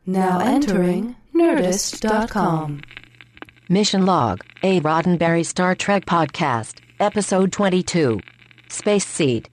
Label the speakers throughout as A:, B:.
A: Now entering Nerdist.com.
B: Mission Log, a Roddenberry Star Trek podcast, Episode 22. Space Seed.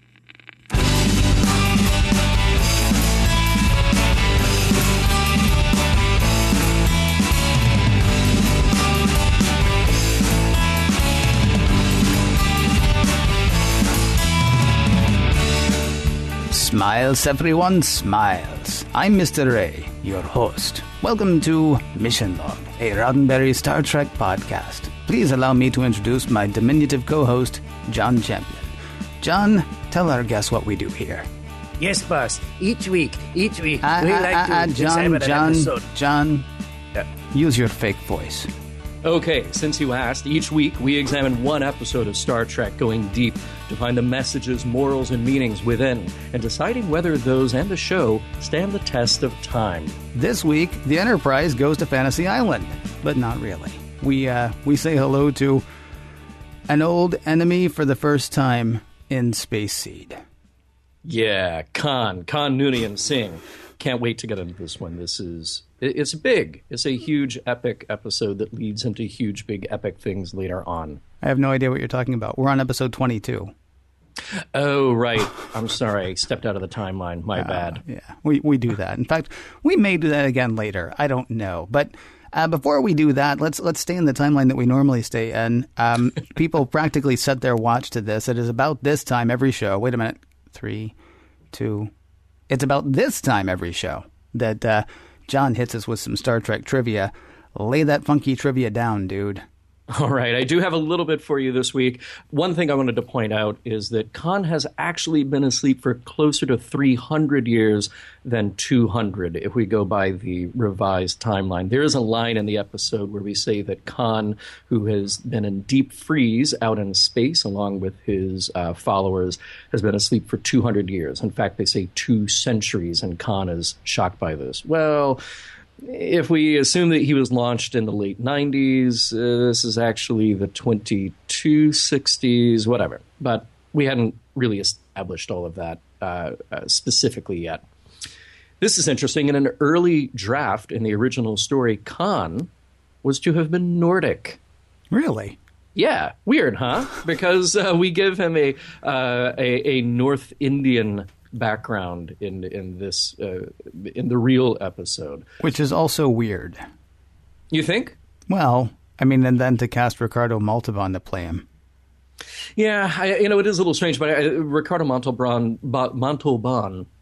C: Smiles, everyone, smiles. I'm Mr. Ray, your host. Welcome to Mission Log, a Roddenberry Star Trek podcast. Please allow me to introduce my diminutive co-host, John Champion. John, tell our guests what we do here.
D: Yes, boss. Each week, we like to examine an episode.
C: John, use your fake voice.
E: Okay, since you asked, each week we examine one episode of Star Trek, going deep to find the messages, morals, and meanings within, and deciding whether those and the show stand the test of time.
C: This week, the Enterprise goes to Fantasy Island, but not really. We say hello to an old enemy for the first time in Space Seed.
E: Yeah, Khan Noonien Singh. Can't wait to get into this one. It's big. It's a huge, epic episode that leads into huge, big, epic things later on.
C: I have no idea what you're talking about. We're on episode 22.
E: Oh, right. I'm sorry. I stepped out of the timeline. My bad.
C: Yeah, we do that. In fact, we may do that again later. I don't know. But before we do that, let's stay in the timeline that we normally stay in. People practically set their watch to this. It is about this time every show. Wait a minute. 3, 2... It's about this time every show that John hits us with some Star Trek trivia. Lay that funky trivia down, dude.
E: All right, I do have a little bit for you this week. One thing I wanted to point out is that Khan has actually been asleep for closer to 300 years than 200, if we go by the revised timeline. There is a line in the episode where we say that Khan, who has been in deep freeze out in space along with his followers, has been asleep for 200 years. In fact, they say 2 centuries, and Khan is shocked by this. Well, if we assume that he was launched in the late 90s, this is actually the 2260s, whatever. But we hadn't really established all of that specifically yet. This is interesting. In an early draft in the original story, Khan was to have been Nordic.
C: Really?
E: Yeah. Weird, huh? Because we give him a North Indian background in the real episode,
C: which is also weird.
E: You think?
C: Well, I mean, and then to cast Ricardo Montalban to play him.
E: Yeah, it is a little strange, but Ricardo Montalban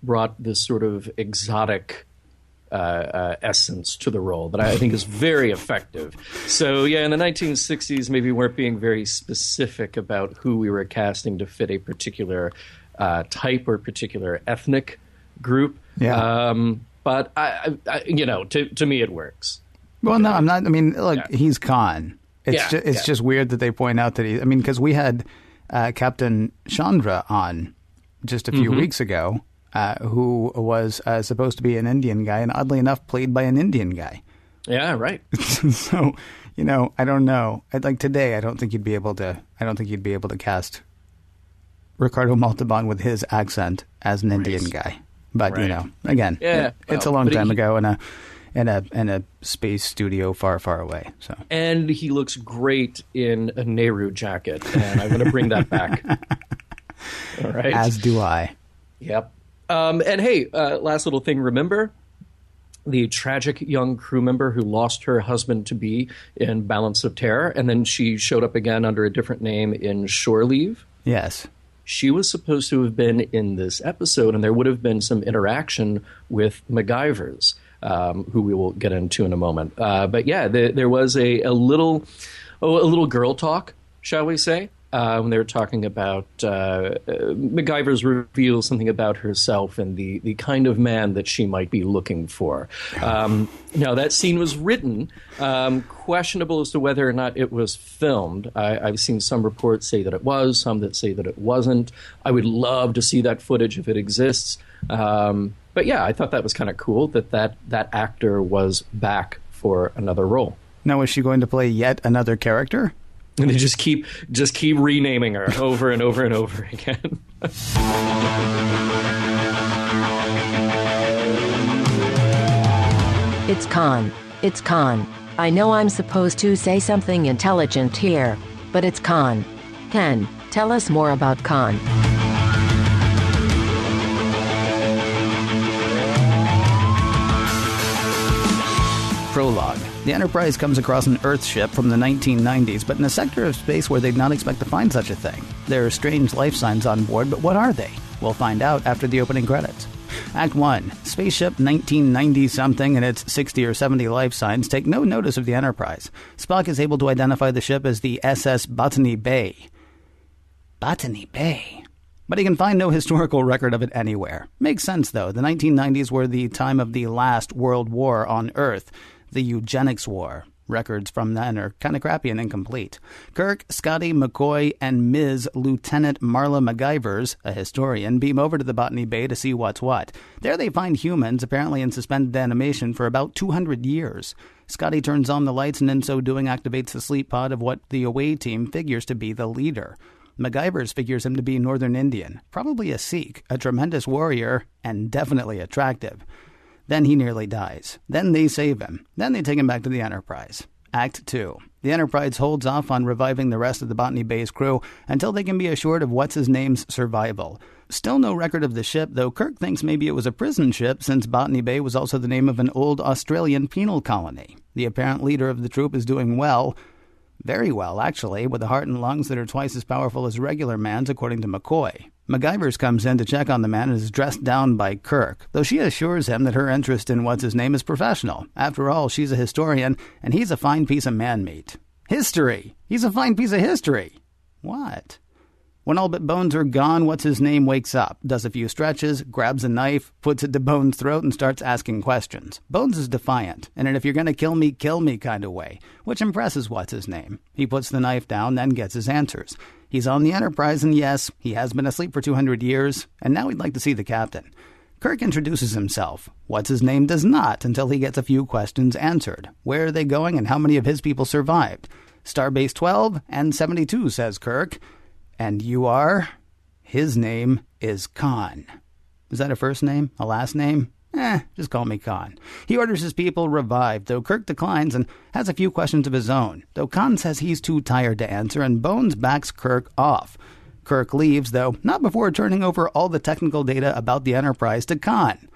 E: brought this sort of exotic essence to the role that I think is very effective. So, yeah, in the 1960s, maybe we weren't being very specific about who we were casting to fit a particular type or particular ethnic group.
C: Yeah.
E: But, to me it works.
C: Well, no, I'm not. I mean, look, he's Khan. It's just weird that they point out that because we had Captain Chandra on just a few weeks ago, who was supposed to be an Indian guy, and oddly enough, played by an Indian guy.
E: Yeah, right.
C: So, I don't know. Today, I don't think you'd be able to cast Ricardo Montalban with his accent as an Indian guy. But again, it's a long time ago in a space studio far, far away. So,
E: and he looks great in a Nehru jacket, and I'm going to bring that back. All right,
C: as do I.
E: Yep. And hey, last little thing. Remember the tragic young crew member who lost her husband-to-be in Balance of Terror, and then she showed up again under a different name in Shore Leave?
C: Yes.
E: She was supposed to have been in this episode, and there would have been some interaction with MacGyvers, who we will get into in a moment. But yeah, there was a little girl talk, shall we say, when they were talking about MacGyver's reveal something about herself and the kind of man that she might be looking for. Now, that scene was written, questionable as to whether or not it was filmed. I've seen some reports say that it was, some that say that it wasn't. I would love to see that footage if it exists. But yeah, I thought that was kind of cool that actor was back for another role.
C: Now, is she going to play yet another character?
E: And they just keep renaming her over and over and over again.
B: It's Khan. It's Khan. I know I'm supposed to say something intelligent here, but it's Khan. Ken, tell us more about Khan.
C: Prologue. The Enterprise comes across an Earth ship from the 1990s, but in a sector of space where they'd not expect to find such a thing. There are strange life signs on board, but what are they? We'll find out after the opening credits. Act 1. Spaceship 1990-something and its 60 or 70 life signs take no notice of the Enterprise. Spock is able to identify the ship as the SS Botany Bay. Botany Bay? But he can find no historical record of it anywhere. Makes sense, though. The 1990s were the time of the last World War on Earth, the Eugenics War. Records from then are kind of crappy and incomplete. Kirk, Scotty, McCoy, and Ms. Lieutenant Marla MacGyvers, a historian, beam over to the Botany Bay to see what's what. There they find humans, apparently in suspended animation for about 200 years. Scotty turns on the lights and in so doing activates the sleep pod of what the away team figures to be the leader. MacGyvers figures him to be Northern Indian, probably a Sikh, a tremendous warrior, and definitely attractive. Then he nearly dies. Then they save him. Then they take him back to the Enterprise. Act 2. The Enterprise holds off on reviving the rest of the Botany Bay's crew until they can be assured of what's-his-name's survival. Still no record of the ship, though Kirk thinks maybe it was a prison ship since Botany Bay was also the name of an old Australian penal colony. The apparent leader of the troop is doing well. Very well, actually, with a heart and lungs that are twice as powerful as regular man's, according to McCoy. MacGyvers comes in to check on the man and is dressed down by Kirk, though she assures him that her interest in what's-his-name is professional. After all, she's a historian, and he's a fine piece of man-meat. History! He's a fine piece of history! What? When all but Bones are gone, what's-his-name wakes up, does a few stretches, grabs a knife, puts it to Bones' throat, and starts asking questions. Bones is defiant, in an if you're going to kill me kind of way, which impresses what's-his-name. He puts the knife down, then gets his answers. He's on the Enterprise, and yes, he has been asleep for 200 years, and now he'd like to see the captain. Kirk introduces himself. What's-his-name does not until he gets a few questions answered. Where are they going, and how many of his people survived? Starbase 12 and 72, says Kirk. And you are? His name is Khan. Is that a first name? A last name? Just call me Khan. He orders his people revived, though Kirk declines and has a few questions of his own, though Khan says he's too tired to answer, and Bones backs Kirk off. Kirk leaves, though not before turning over all the technical data about the Enterprise to Khan.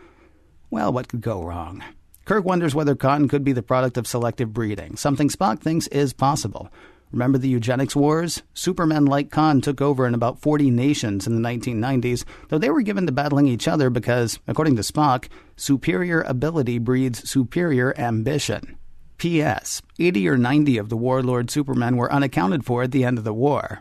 C: Well, what could go wrong? Kirk wonders whether Khan could be the product of selective breeding, something Spock thinks is possible. Remember the Eugenics Wars? Supermen like Khan took over in about 40 nations in the 1990s, though they were given to battling each other because, according to Spock, superior ability breeds superior ambition. P.S. 80 or 90 of the warlord Supermen were unaccounted for at the end of the war.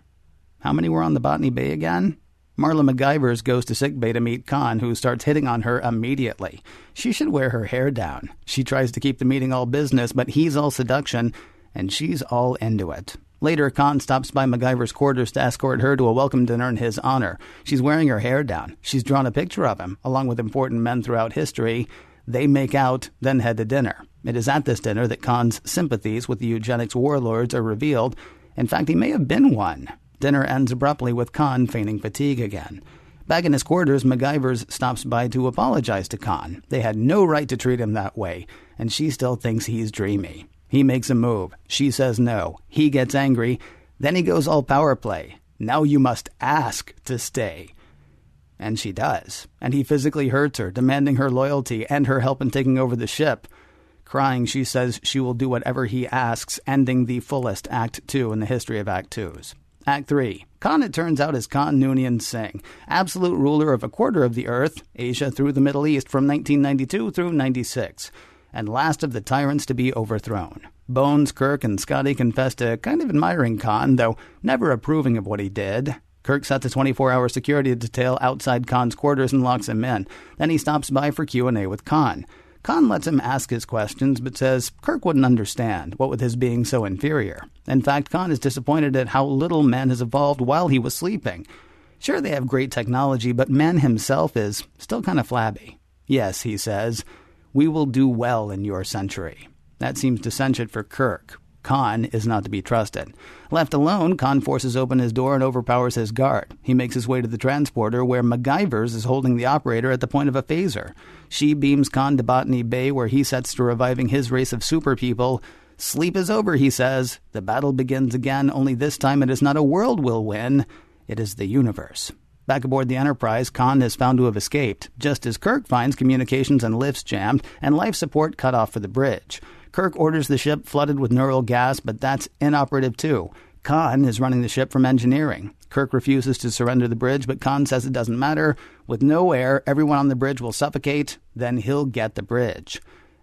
C: How many were on the Botany Bay again? Marla MacGyvers goes to sickbay to meet Khan, who starts hitting on her immediately. She should wear her hair down. She tries to keep the meeting all business, but he's all seduction, and she's all into it. Later, Khan stops by MacGyver's quarters to escort her to a welcome dinner in his honor. She's wearing her hair down. She's drawn a picture of him, along with important men throughout history. They make out, then head to dinner. It is at this dinner that Khan's sympathies with the eugenics warlords are revealed. In fact, he may have been one. Dinner ends abruptly with Khan feigning fatigue again. Back in his quarters, MacGyvers stops by to apologize to Khan. They had no right to treat him that way, and she still thinks he's dreamy. He makes a move. She says no. He gets angry. Then he goes all power play. Now you must ask to stay. And she does. And he physically hurts her, demanding her loyalty and her help in taking over the ship. Crying, she says she will do whatever he asks, ending the fullest Act 2 in the history of Act 2s. Act 3. Khan, it turns out, is Khan Noonien Singh, absolute ruler of a quarter of the Earth, Asia through the Middle East from 1992 through 96. And last of the tyrants to be overthrown. Bones, Kirk, and Scotty confess to kind of admiring Khan, though never approving of what he did. Kirk sets a 24-hour security detail outside Khan's quarters and locks him in. Then he stops by for Q&A with Khan. Khan lets him ask his questions, but says Kirk wouldn't understand, what with his being so inferior. In fact, Khan is disappointed at how little man has evolved while he was sleeping. Sure, they have great technology, but man himself is still kind of flabby. Yes, he says, we will do well in your century. That seems to cinch it for Kirk. Khan is not to be trusted. Left alone, Khan forces open his door and overpowers his guard. He makes his way to the transporter, where MacGyver's is holding the operator at the point of a phaser. She beams Khan to Botany Bay, where he sets to reviving his race of super people. Sleep is over, he says. The battle begins again, only this time it is not a world we'll win. It is the universe. Back aboard the Enterprise, Khan is found to have escaped, just as Kirk finds communications and lifts jammed and life support cut off for the bridge. Kirk orders the ship flooded with neural gas, but that's inoperative too. Khan is running the ship from engineering. Kirk refuses to surrender the bridge, but Khan says it doesn't matter. With no air, everyone on the bridge will suffocate, then he'll get the bridge.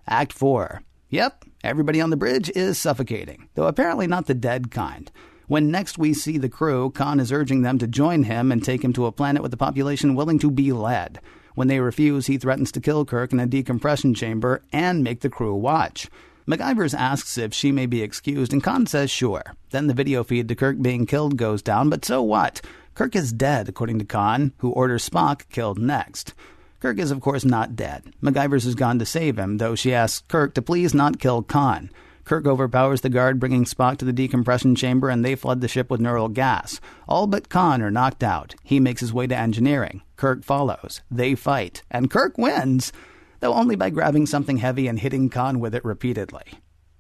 C: Act 4. Yep, everybody on the bridge is suffocating, though apparently not the dead kind. When next we see the crew, Khan is urging them to join him and take him to a planet with a population willing to be led. When they refuse, he threatens to kill Kirk in a decompression chamber and make the crew watch. MacGyver's asks if she may be excused, and Khan says sure. Then the video feed to Kirk being killed goes down, but so what? Kirk is dead, according to Khan, who orders Spock killed next. Kirk is, of course, not dead. MacGyver's has gone to save him, though she asks Kirk to please not kill Khan. Kirk overpowers the guard, bringing Spock to the decompression chamber, and they flood the ship with neural gas. All but Khan are knocked out. He makes his way to engineering. Kirk follows. They fight. And Kirk wins, though only by grabbing something heavy and hitting Khan with it repeatedly.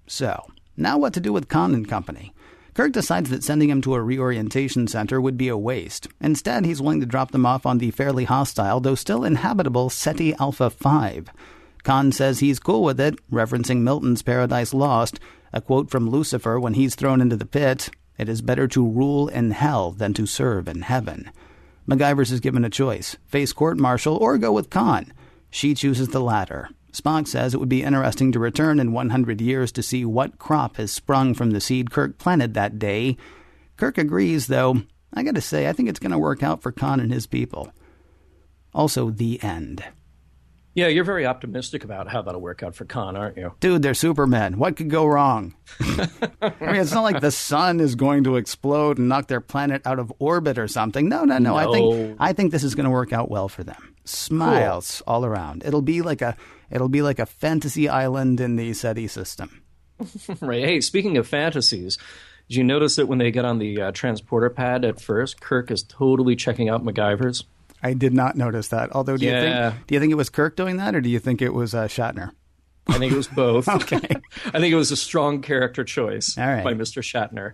C: So, now what to do with Khan and company? Kirk decides that sending him to a reorientation center would be a waste. Instead, he's willing to drop them off on the fairly hostile, though still inhabitable, Ceti Alpha 5. Khan says he's cool with it, referencing Milton's Paradise Lost, a quote from Lucifer when he's thrown into the pit, "It is better to rule in hell than to serve in heaven." MacGyver's is given a choice, face court-martial or go with Khan. She chooses the latter. Spock says it would be interesting to return in 100 years to see what crop has sprung from the seed Kirk planted that day. Kirk agrees, though. I gotta say, I think it's going to work out for Khan and his people. Also, the end.
E: Yeah, you're very optimistic about how that'll work out for Khan, aren't you?
C: Dude, they're Supermen. What could go wrong? I mean, it's not like the sun is going to explode and knock their planet out of orbit or something. No. I think this is going to work out well for them. Smiles all around. It'll be like a fantasy island in the SETI system.
E: Right. Hey, speaking of fantasies, did you notice that when they get on the transporter pad at first, Kirk is totally checking out MacGyver's?
C: I did not notice that. Although, do you think it was Kirk doing that, or do you think it was Shatner?
E: I think it was both.
C: Okay.
E: I think it was a strong character choice by Mr. Shatner.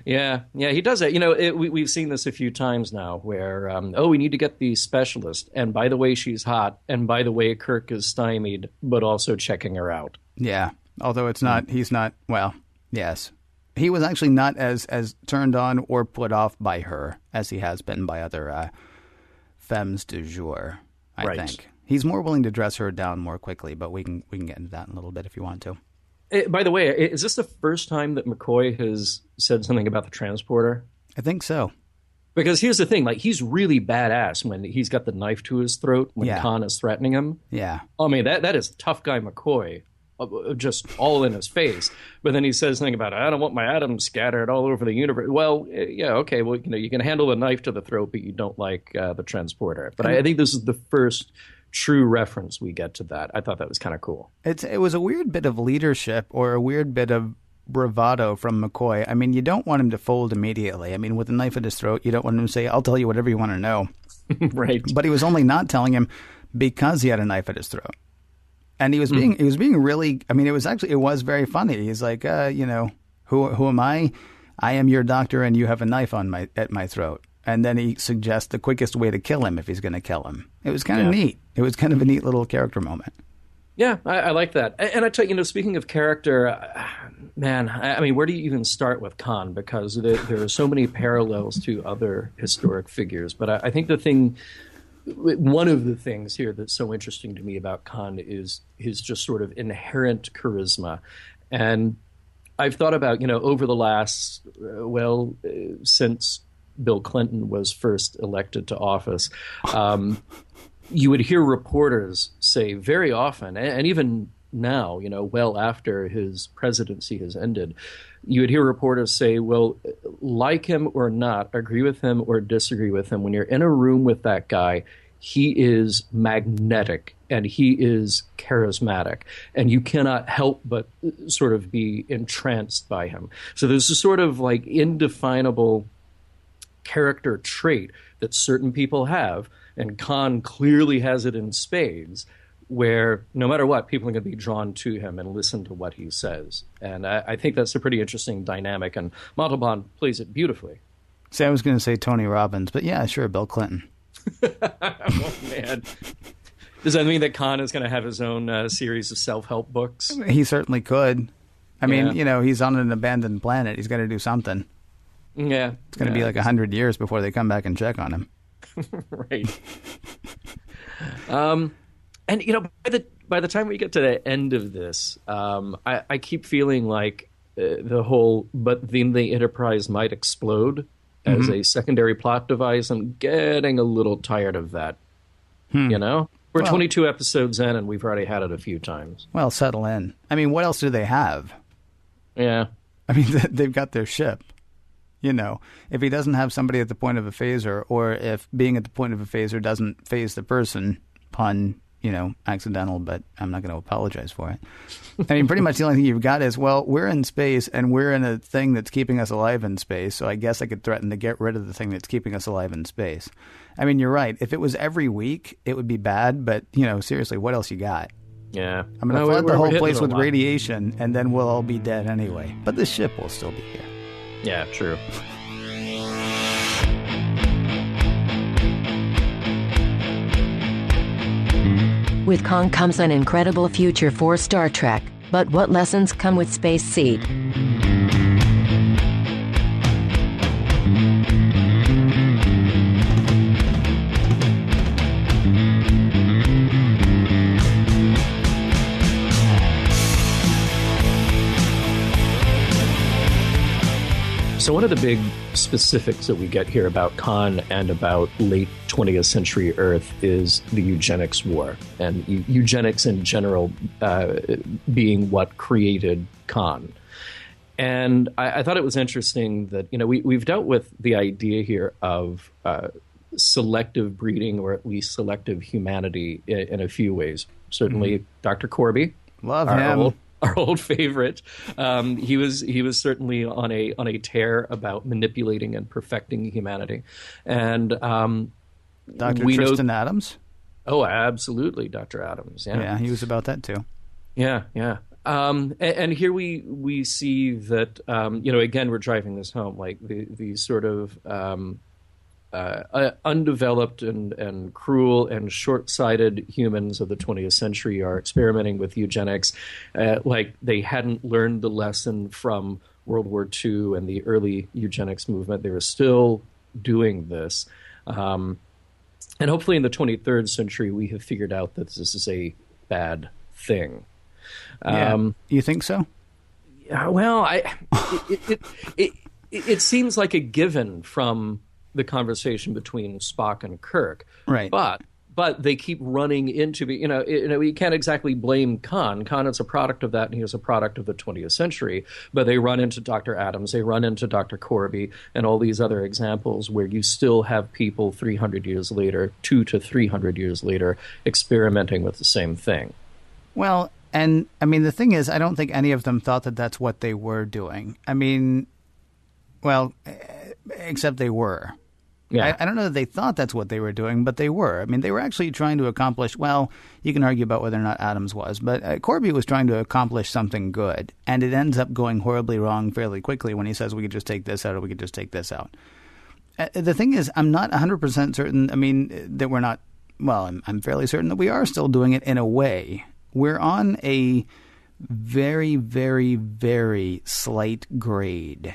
E: Yeah, he does that. You know, we've seen this a few times now where, we need to get the specialist. And by the way, she's hot. And by the way, Kirk is stymied, but also checking her out.
C: Yeah, although he's not, well, yes. He was actually not as turned on or put off by her as he has been by other femmes du jour, I think. He's more willing to dress her down more quickly, but we can get into that in a little bit if you want to.
E: By the way, is this the first time that McCoy has said something about the transporter?
C: I think so.
E: Because here's the thing, like, he's really badass when he's got the knife to his throat when Khan is threatening him.
C: Yeah.
E: I mean, that is tough guy McCoy. Just all in his face. But then he says something about, I don't want my atoms scattered all over the universe. Well, yeah, okay. Well, you can handle a knife to the throat, but you don't like the transporter. But I think this is the first true reference we get to that. I thought that was kind of cool.
C: It was a weird bit of leadership or a weird bit of bravado from McCoy. I mean, you don't want him to fold immediately. I mean, with a knife at his throat, you don't want him to say, I'll tell you whatever you want to know.
E: Right.
C: But he was only not telling him because he had a knife at his throat. And he was being really, I mean, it was very funny. He's like, who am I? I am your doctor and you have a knife at my throat. And then he suggests the quickest way to kill him if he's going to kill him. It was kind of neat. It was kind of a neat little character moment.
E: Yeah, I like that. And I tell you, speaking of character, man, I mean, where do you even start with Khan? Because there are so many parallels to other historic figures. But I think one of the things here that's so interesting to me about Khan is his just sort of inherent charisma. And I've thought about, over the last, since Bill Clinton was first elected to office, you would hear reporters say very often, and even now, well after his presidency has ended, you would hear reporters say, well, like him or not, agree with him or disagree with him, when you're in a room with that guy, he is magnetic and he is charismatic, and you cannot help but sort of be entranced by him. So there's a sort of like indefinable character trait that certain people have, and Khan clearly has it in spades, where no matter what, people are going to be drawn to him and listen to what he says. And I think that's a pretty interesting dynamic, and Montalban plays it beautifully.
C: See, I was going to say Tony Robbins, but yeah, sure, Bill Clinton.
E: Oh, man. Does that mean that Khan is going to have his own series of self-help books?
C: He certainly could. I mean, he's on an abandoned planet. He's got to do something.
E: Yeah.
C: It's going to be like 100 years before they come back and check on him.
E: Right. And, by the time we get to the end of this, I keep feeling like the whole, but then the Enterprise might explode as a secondary plot device. I'm getting a little tired of that. We're 22 episodes in, and we've already had it a few times.
C: Well, settle in. I mean, what else do they have?
E: Yeah.
C: I mean, they've got their ship. If he doesn't have somebody at the point of a phaser, or if being at the point of a phaser doesn't phase the person, pun, accidental, but I'm not going to apologize for it. I mean, pretty much the only thing you've got is, well, we're in space and we're in a thing that's keeping us alive in space. So I guess I could threaten to get rid of the thing that's keeping us alive in space. I mean, you're right. If it was every week, it would be bad. But, seriously, what else you got?
E: Yeah.
C: I'm going to flood the whole place with radiation, and then we'll all be dead anyway. But the ship will still be here.
E: Yeah, true.
B: With Khan comes an incredible future for Star Trek. But what lessons come with Space Seed?
E: So one of the big specifics that we get here about Khan and about late 20th century Earth is the eugenics war, and eugenics in general being what created Khan. And I thought it was interesting that, we've dealt with the idea here of selective breeding, or at least selective humanity in a few ways. Certainly Dr. Corby.
C: Love him.
E: Our old favorite. He was certainly on a tear about manipulating and perfecting humanity. And
C: Dr. Tristan Adams?
E: Oh, absolutely, Dr. Adams.
C: Yeah, he was about that too.
E: Yeah. And here we see that again, we're driving this home, like the sort of undeveloped and cruel and short-sighted humans of the 20th century are experimenting with eugenics like they hadn't learned the lesson from World War II and the early eugenics movement. They were still doing this. And hopefully in the 23rd century, we have figured out that this is a bad thing.
C: You think so?
E: Yeah, well, it seems like a given from the conversation between Spock and Kirk,
C: right?
E: But they keep running into we can't exactly blame Khan. Khan is a product of that, and he was a product of the 20th century. But they run into Dr. Adams, they run into Dr. Corby, and all these other examples where you still have people 300 years later, 200 to 300 years later, experimenting with the same thing.
C: Well, and I mean, the thing is, I don't think any of them thought that that's what they were doing. I mean, well, except they were.
E: Yeah.
C: I don't know that they thought that's what they were doing, but they were. I mean, they were actually trying to accomplish, well, you can argue about whether or not Adams was, but Corby was trying to accomplish something good, and it ends up going horribly wrong fairly quickly when he says we could just take this out or we could just take this out. The thing is, I'm not 100% certain, I mean, that we're not, well, I'm fairly certain that we are still doing it in a way. We're on a very, very, very slight grade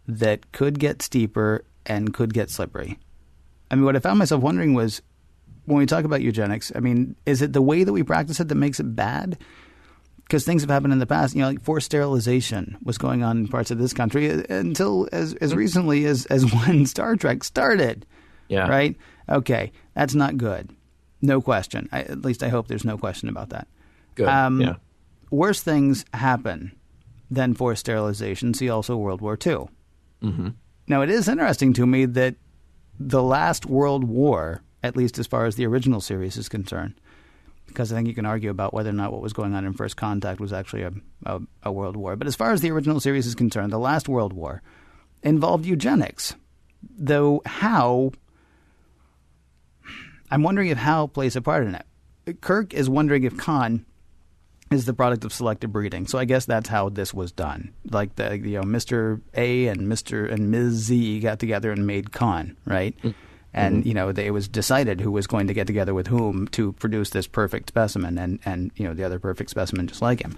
C: that could get steeper and could get slippery. I mean, what I found myself wondering was, when we talk about eugenics, I mean, is it the way that we practice it that makes it bad? Because things have happened in the past. Like forced sterilization was going on in parts of this country until as recently as when Star Trek started.
E: Yeah.
C: Right? Okay. That's not good. No question. At least I hope there's no question about that.
E: Good. Yeah.
C: Worse things happen than forced sterilization. See also World War II.
E: Mm-hmm.
C: Now, it is interesting to me that the last World War, at least as far as the original series is concerned, because I think you can argue about whether or not what was going on in First Contact was actually a world war. But as far as the original series is concerned, the last World War involved eugenics. Though how, I'm wondering if how plays a part in it. Kirk is wondering if Khan is the product of selective breeding. So I guess that's how this was done. Like Mr. A and Mr. and Ms. Z got together and made Khan, right? Mm-hmm. And, it was decided who was going to get together with whom to produce this perfect specimen and the other perfect specimen just like him.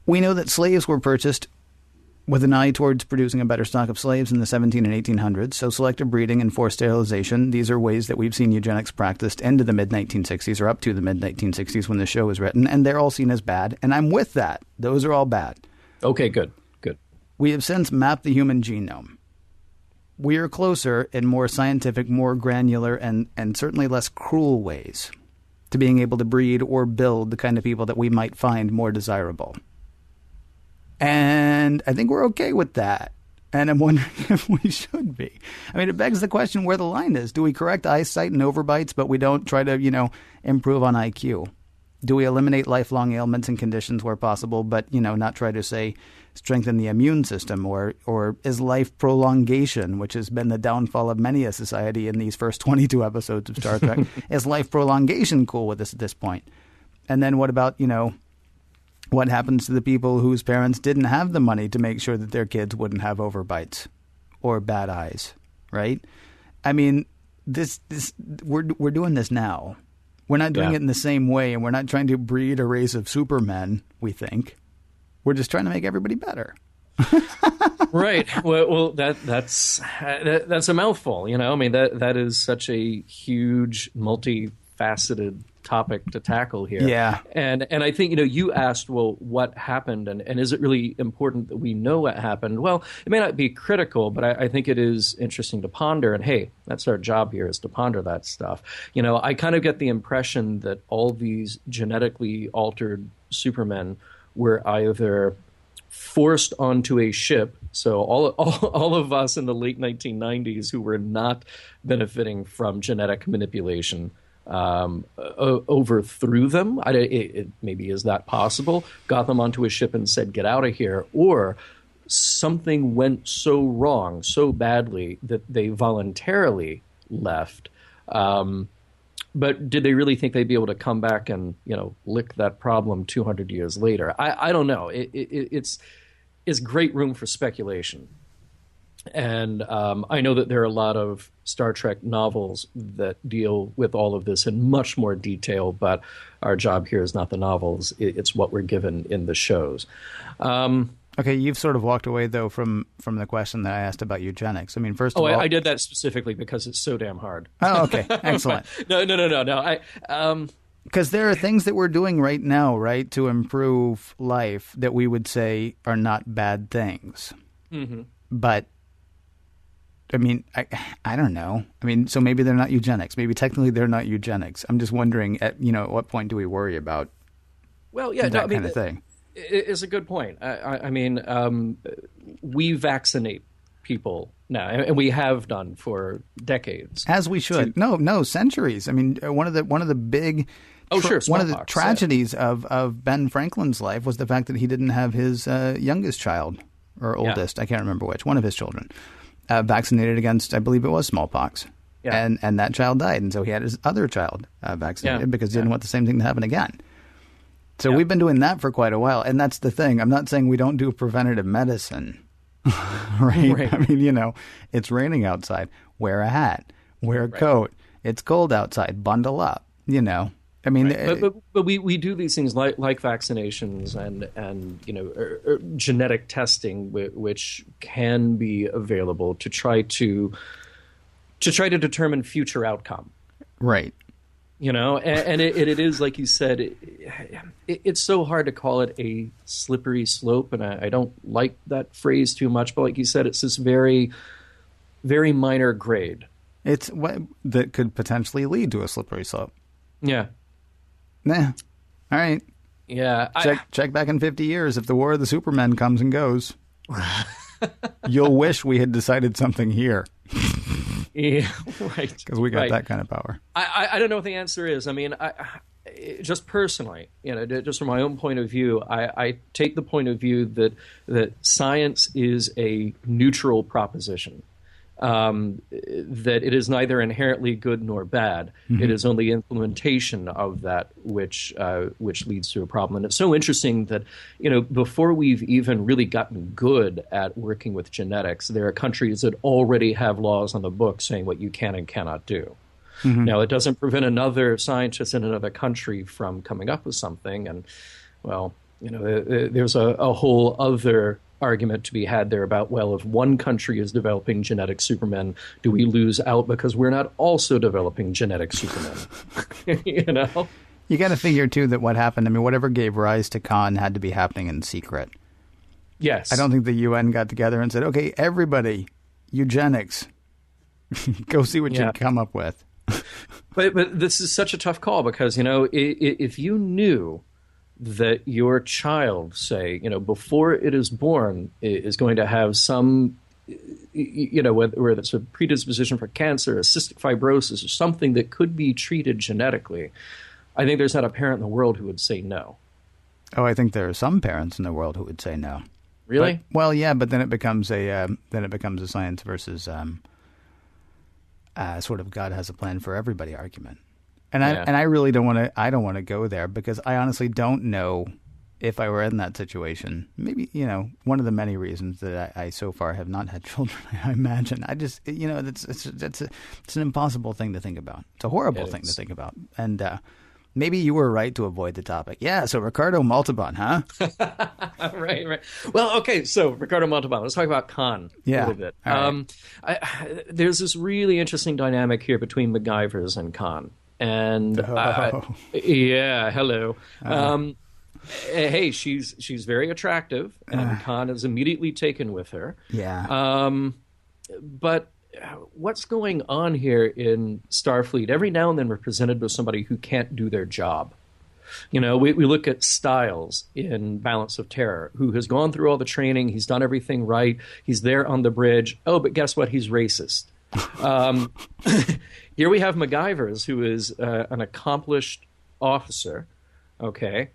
C: We know that slaves were purchased with an eye towards producing a better stock of slaves in the 17 and 1800s. So selective breeding and forced sterilization, these are ways that we've seen eugenics practiced into the mid-1960s or up to the mid-1960s when the show was written. And they're all seen as bad. And I'm with that. Those are all bad.
E: Okay, good.
C: We have since mapped the human genome. We are closer in more scientific, more granular, and certainly less cruel ways to being able to breed or build the kind of people that we might find more desirable. And I think we're okay with that. And I'm wondering if we should be. I mean, it begs the question where the line is. Do we correct eyesight and overbites, but we don't try to, improve on IQ? Do we eliminate lifelong ailments and conditions where possible, but, not try to, say, strengthen the immune system? Or is life prolongation, which has been the downfall of many a society in these first 22 episodes of Star Trek, is life prolongation cool with us at this point? And then what about, what happens to the people whose parents didn't have the money to make sure that their kids wouldn't have overbites or bad eyes, right? I mean, we're doing this now. We're not doing it in the same way, and we're not trying to breed a race of supermen, we think. We're just trying to make everybody better.
E: Right. Well, that's a mouthful, I mean, that is such a huge, multifaceted topic to tackle here.
C: Yeah.
E: And I think, you asked, well, what happened and is it really important that we know what happened? Well, it may not be critical, but I think it is interesting to ponder. And hey, that's our job here, is to ponder that stuff. I kind of get the impression that all these genetically altered supermen were either forced onto a ship. So all of us in the late 1990s who were not benefiting from genetic manipulation overthrew them. Maybe is that possible? Got them onto a ship and said, get out of here. Or something went so wrong, so badly, that they voluntarily left. But did they really think they'd be able to come back and, lick that problem 200 years later? I don't know. It's great room for speculation. And I know that there are a lot of Star Trek novels that deal with all of this in much more detail, but our job here is not the novels. It's what we're given in the shows.
C: Okay, you've sort of walked away, though, from the question that I asked about eugenics. I mean, first of all...
E: I did that specifically because it's so damn hard.
C: Oh, okay. Excellent.
E: No.
C: Because there are things that we're doing right now, right, to improve life that we would say are not bad things. Mm-hmm. But... I mean, I don't know. I mean, so maybe they're not eugenics. Maybe technically they're not eugenics. I'm just wondering at what point do we worry about that kind of thing?
E: It's a good point. I mean, we vaccinate people now, and we have done for decades.
C: As we should. No, centuries. I mean, one of the big one of the tragedies of Ben Franklin's life was the fact that he didn't have his youngest child or oldest, I can't remember which, one of his children. Vaccinated against, I believe it was smallpox. Yeah. And that child died. And so he had his other child vaccinated because he didn't want the same thing to happen again. So we've been doing that for quite a while. And that's the thing. I'm not saying we don't do preventative medicine. Right? I mean, it's raining outside. Wear a hat. Wear a coat. It's cold outside. Bundle up, I mean,
E: but we do these things like vaccinations and genetic testing, which can be available to try to determine future outcome.
C: Right.
E: And it is, like you said, it's so hard to call it a slippery slope, and I don't like that phrase too much. But like you said, it's this very, very minor grade.
C: It's what that could potentially lead to a slippery slope.
E: Yeah.
C: Nah. All right.
E: Yeah.
C: Check back in 50 years if the War of the Supermen comes and goes. You'll wish we had decided something here.
E: Yeah, right.
C: Because we got that kind of power.
E: I don't know what the answer is. I mean, just personally, just from my own point of view, I take the point of view that science is a neutral proposition. That it is neither inherently good nor bad. Mm-hmm. It is only implementation of that which leads to a problem. And it's so interesting that, before we've even really gotten good at working with genetics, there are countries that already have laws on the books saying what you can and cannot do. Mm-hmm. Now, it doesn't prevent another scientist in another country from coming up with something. And, well, there's a whole other argument to be had there about, well, if one country is developing genetic supermen, do we lose out because we're not also developing genetic supermen?
C: You got to figure, too, that what happened, I mean, whatever gave rise to Khan had to be happening in secret.
E: Yes.
C: I don't think the UN got together and said, okay, everybody, eugenics, go see what you can come up with.
E: But this is such a tough call because, if you knew that your child, say, before it is born, is going to have some, whether it's a predisposition for cancer, or cystic fibrosis, or something that could be treated genetically, I think there's not a parent in the world who would say no. Oh,
C: I think there are some parents in the world who would say no.
E: Really?
C: But then it becomes a science versus sort of God has a plan for everybody argument. And I really don't want to go there because I honestly don't know if I were in that situation. Maybe, one of the many reasons that I so far have not had children, I imagine. I just, it's an impossible thing to think about. It's a horrible thing to think about. And maybe you were right to avoid the topic. Yeah, so Ricardo Montalban, huh?
E: Right. Well, okay, so Ricardo Montalban. Let's talk about Khan a little bit. Right. There's this really interesting dynamic here between MacGyvers and Khan. And hello. Hey, she's very attractive, and Khan is immediately taken with her.
C: Yeah.
E: But what's going on here in Starfleet? Every now and then we're presented with somebody who can't do their job. We look at Styles in Balance of Terror, who has gone through all the training. He's done everything right. He's there on the bridge. Oh, but guess what? He's racist. Here we have MacGyvers, who is an accomplished officer, okay?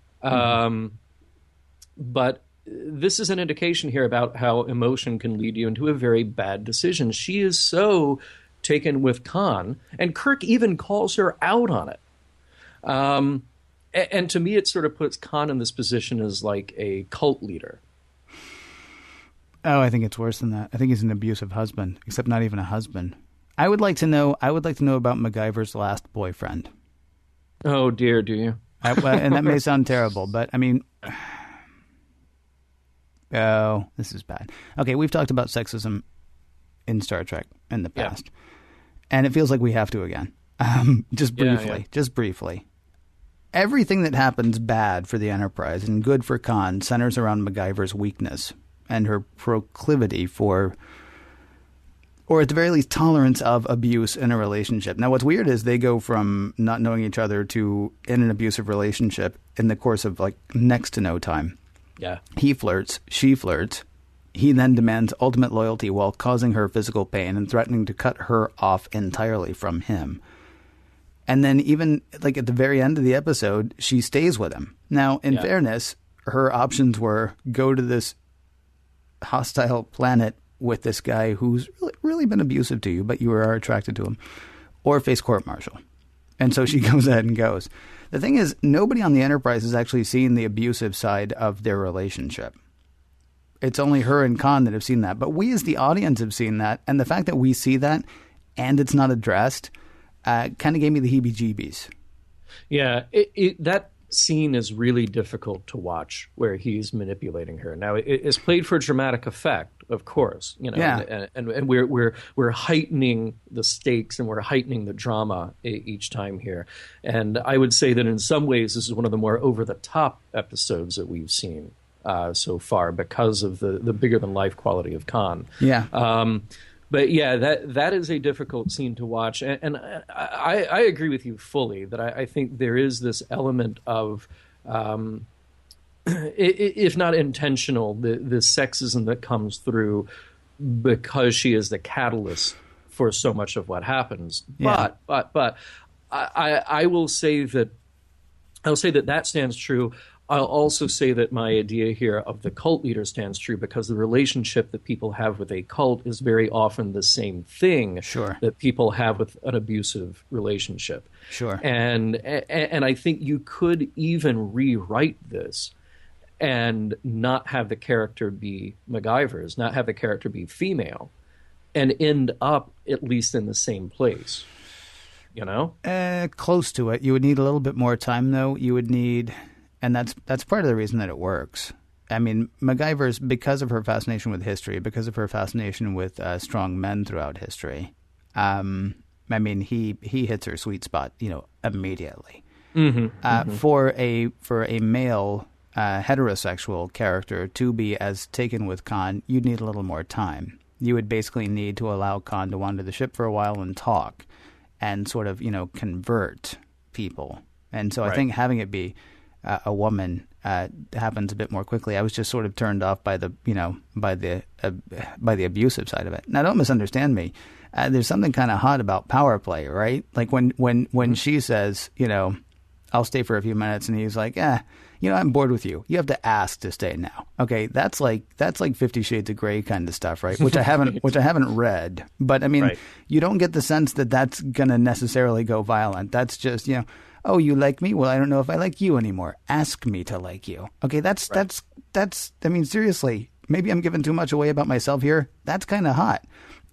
E: But this is an indication here about how emotion can lead you into a very bad decision. She is so taken with Khan, and Kirk even calls her out on it. And to me, it sort of puts Khan in this position as like a cult leader.
C: Oh, I think it's worse than that. I think he's an abusive husband, except not even a husband. I would like to know about MacGyver's last boyfriend.
E: Oh dear, do you?
C: And that may sound terrible, but I mean, this is bad. Okay, we've talked about sexism in Star Trek in the past, and it feels like we have to again. Just briefly. Everything that happens bad for the Enterprise and good for Khan centers around MacGyver's weakness and her proclivity for, or at the very least, tolerance of abuse in a relationship. Now, what's weird is they go from not knowing each other to in an abusive relationship in the course of like next to no time.
E: Yeah.
C: He flirts, she flirts. He then demands ultimate loyalty while causing her physical pain and threatening to cut her off entirely from him. And then even like at the very end of the episode, she stays with him. Now, in fairness, her options were go to this hostile planet with this guy who's really been abusive to you, but you are attracted to him, or face court-martial. And so she goes ahead and goes. The thing is, nobody on the Enterprise has actually seen the abusive side of their relationship. It's only her and Khan that have seen that. But we as the audience have seen that. And the fact that we see that and it's not addressed kind of gave me the heebie-jeebies.
E: Yeah, that scene is really difficult to watch where he's manipulating her. Now, it's played for dramatic effect, of course, and we're heightening the stakes and we're heightening the drama each time here. And I would say that in some ways this is one of the more over-the-top episodes that we've seen so far because of the bigger-than-life quality of Khan.
C: Yeah.
E: But yeah, that is a difficult scene to watch, and I agree with you fully that I think there is this element of, if not intentional, the sexism that comes through because she is the catalyst for so much of what happens.
C: Yeah.
E: But I will say that I'll say that stands true. I'll also say that my idea here of the cult leader stands true because the relationship that people have with a cult is very often the same thing that people have with an abusive relationship.
C: Sure.
E: And I think you could even rewrite this and not have the character be MacGyver's, not have the character be female, and end up at least in the same place. You know?
C: Close to it. You would need a little bit more time, though. You would need... And that's part of the reason that it works. I mean, MacGyver's, because of her fascination with history, because of her fascination with strong men throughout history, I mean, he hits her sweet spot, immediately. For a male heterosexual character to be as taken with Khan, you'd need a little more time. You would basically need to allow Khan to wander the ship for a while and talk and sort of, convert people. And so I think having it be a woman happens a bit more quickly. I was just sort of turned off by the abusive side of it. Now, don't misunderstand me. There's something kind of hot about power play, right? Like when she says, I'll stay for a few minutes, and he's like, I'm bored with you. You have to ask to stay now. Okay, that's like 50 Shades of Grey kind of stuff, right? Which I haven't read. But I mean, you don't get the sense that that's gonna necessarily go violent. That's just oh, you like me? Well, I don't know if I like you anymore. Ask me to like you. Okay, that's I mean, seriously, maybe I'm giving too much away about myself here. That's kind of hot.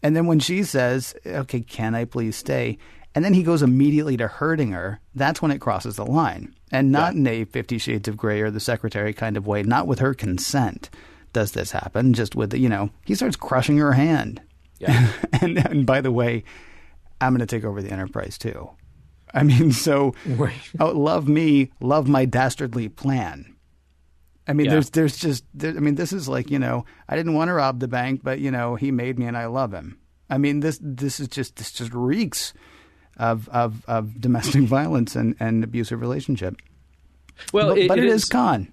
C: And then when she says, okay, can I please stay? And then he goes immediately to hurting her. That's when it crosses the line. And not in a 50 Shades of Grey or The Secretary kind of way. Not with her consent does this happen. Just with, he starts crushing her hand. Yeah. and by the way, I'm going to take over the Enterprise too. I mean, so love me, love my dastardly plan. I mean, there's just, this is like, I didn't want to rob the bank, but, he made me and I love him. I mean, this just reeks of domestic violence and abusive relationship.
E: Well,
C: but it is Khan.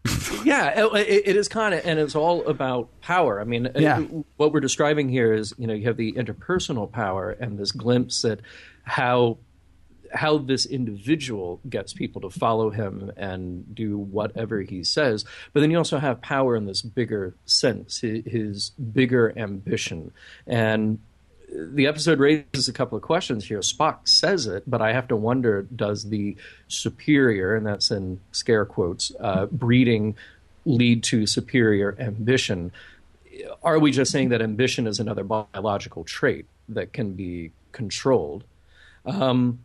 E: It is Khan, and it's all about power. I mean, what we're describing here is, you have the interpersonal power and this glimpse at how this individual gets people to follow him and do whatever he says. But then you also have power in this bigger sense, his bigger ambition. And the episode raises a couple of questions here. Spock says it, but I have to wonder, does the superior, and that's in scare quotes, breeding lead to superior ambition? Are we just saying that ambition is another biological trait that can be controlled? It's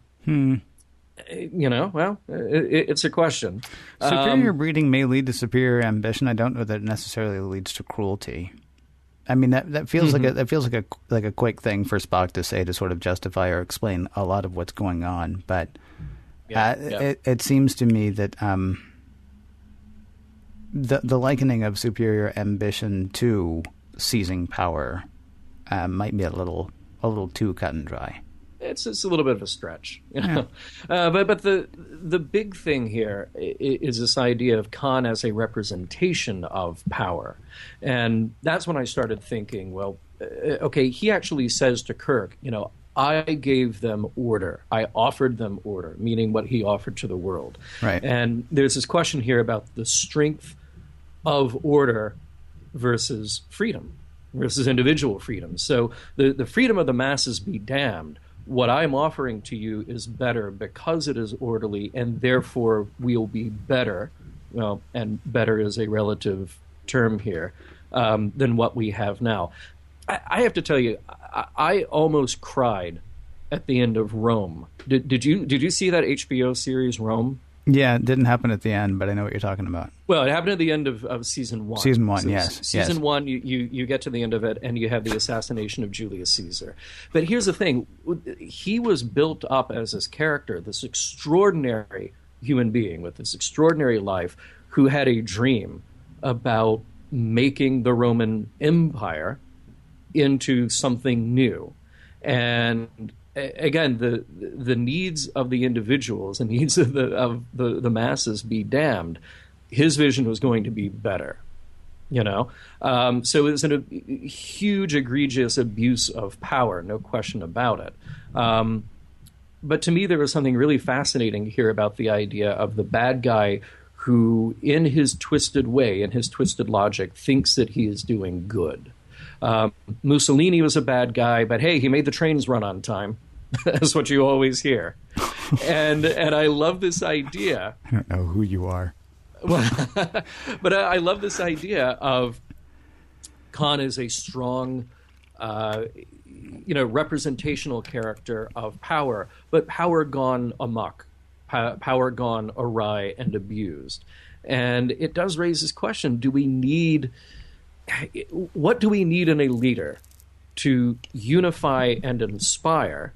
E: a question.
C: Superior breeding may lead to superior ambition. I don't know that it necessarily leads to cruelty. I mean, that feels like a quick thing for Spock to say to sort of justify or explain a lot of what's going on. But it seems to me that the likening of superior ambition to seizing power might be a little too cut and dry.
E: It's a little bit of a stretch, but the big thing here is this idea of Khan as a representation of power, and that's when I started thinking, well, okay, he actually says to Kirk, I gave them order, I offered them order, meaning what he offered to the world,
C: right?
E: And there's this question here about the strength of order versus freedom, versus individual freedom. So the freedom of the masses be damned. What I'm offering to you is better because it is orderly, and therefore we'll be better. Well, and better is a relative term here, than what we have now. I have to tell you, I almost cried at the end of Rome. Did you see that HBO series Rome?
C: Yeah, it didn't happen at the end, but I know what you're talking about.
E: Well, it happened at the end of season one.
C: Season one, yes.
E: Season one, you get to the end of it, and you have the assassination of Julius Caesar. But here's the thing. He was built up as this character, this extraordinary human being with this extraordinary life who had a dream about making the Roman Empire into something new. And again, the needs of the individuals, the needs of the masses be damned. His vision was going to be better, So it's a huge, egregious abuse of power, no question about it. But to me, there was something really fascinating here about the idea of the bad guy who, in his twisted way, in his twisted logic, thinks that he is doing good. Mussolini was a bad guy, but hey, he made the trains run on time. That's what you always hear. And I love this idea.
C: I don't know who you are.
E: But I love this idea of Khan as a strong, representational character of power, but power gone amok, power gone awry and abused. And it does raise this question, what do we need in a leader to unify and inspire